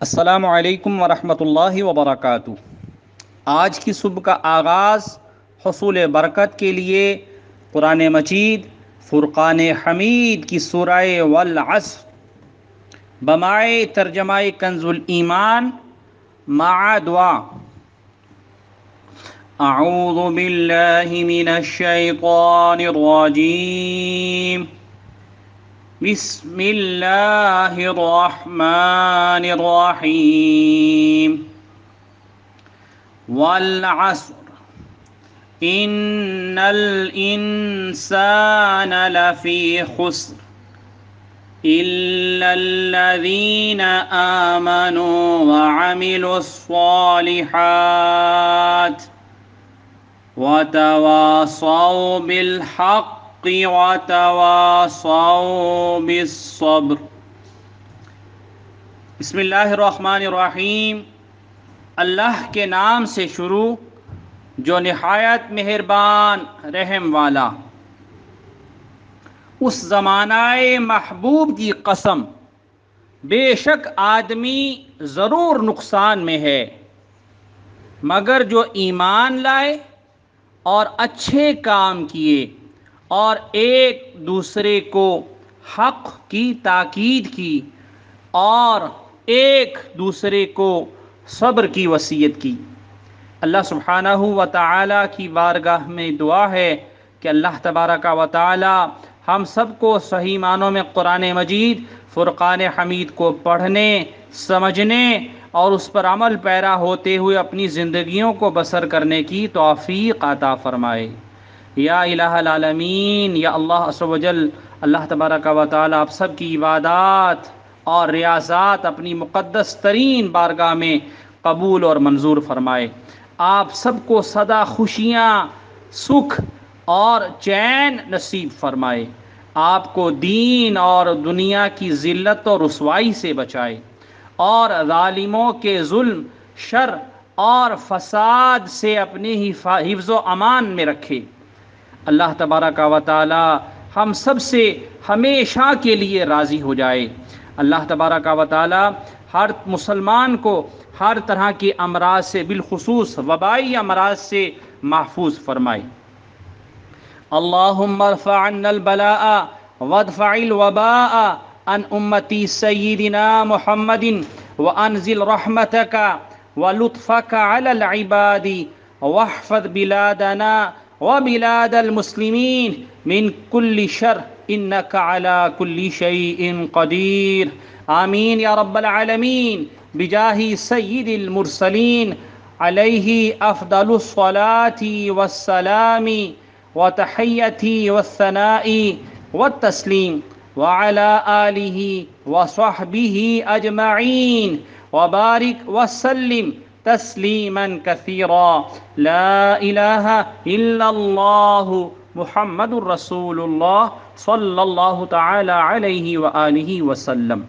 السلام علیکم ورحمۃ اللہ وبرکاتہ۔ آج کی صبح کا آغاز حصول برکت کے لیے قرآن مجید فرقان حمید کی سورہ والعصر بمائے ترجمہ کنز الایمان مع دعا۔ اعوذ باللہ من الشیطان الرجیم، بسم اللہ الرحمن الرحیم۔ والعصر ان الانسان لفی خسر الا الذین آمنوا وعملوا الصالحات وتواصوا بالحق وتواصوا بالصبر۔ بسم اللہ الرحمن الرحیم۔ اللہ کے نام سے شروع جو نہایت مہربان رحم والا۔ اس زمانہ محبوب کی قسم، بے شک آدمی ضرور نقصان میں ہے، مگر جو ایمان لائے اور اچھے کام کیے اور ایک دوسرے کو حق کی تاکید کی اور ایک دوسرے کو صبر کی وصیت کی۔ اللہ سبحانہ و تعالیٰ کی بارگاہ میں دعا ہے کہ اللہ تبارک و تعالیٰ ہم سب کو صحیح معنوں میں قرآن مجید فرقان حمید کو پڑھنے، سمجھنے اور اس پر عمل پیرا ہوتے ہوئے اپنی زندگیوں کو بسر کرنے کی توفیق عطا فرمائے۔ یا الہ العالمین، یا اللہ عز و جل، اللہ تبارک و تعالیٰ آپ سب کی عبادات اور ریاضات اپنی مقدس ترین بارگاہ میں قبول اور منظور فرمائے۔ آپ سب کو سدا خوشیاں، سکھ اور چین نصیب فرمائے۔ آپ کو دین اور دنیا کی ذلت اور رسوائی سے بچائے اور ظالموں کے ظلم، شر اور فساد سے اپنے حفظ و امان میں رکھے۔ اللہ تبارک و تعالی ہم سب سے ہمیشہ کے لیے راضی ہو جائے۔ اللہ تبارک و تعالی ہر مسلمان کو ہر طرح کے امراض سے، بالخصوص وبائی امراض سے محفوظ فرمائے۔ اللہم ارفع عنا البلاء وادفع الوباء عن امتی سیدنا محمد وانزل رحمتک ولطفک علی العباد واحفظ بلادنا وبلاد المسلمین من کل شر انک علی کل شیء قدیر۔ آمین یا رب العالمین، بجاہ سید المرسلین علیہ افضل الصلاة والسلام وتحیۃ والثناء والتسلیم وعلى آلہ وصحبہ اجمعین وبارک وسلم تسلیما کثیرا۔ لا الہ الا اللہ محمد الرسول اللہ صلی اللہ تعالی علیہ وآلہ وسلم۔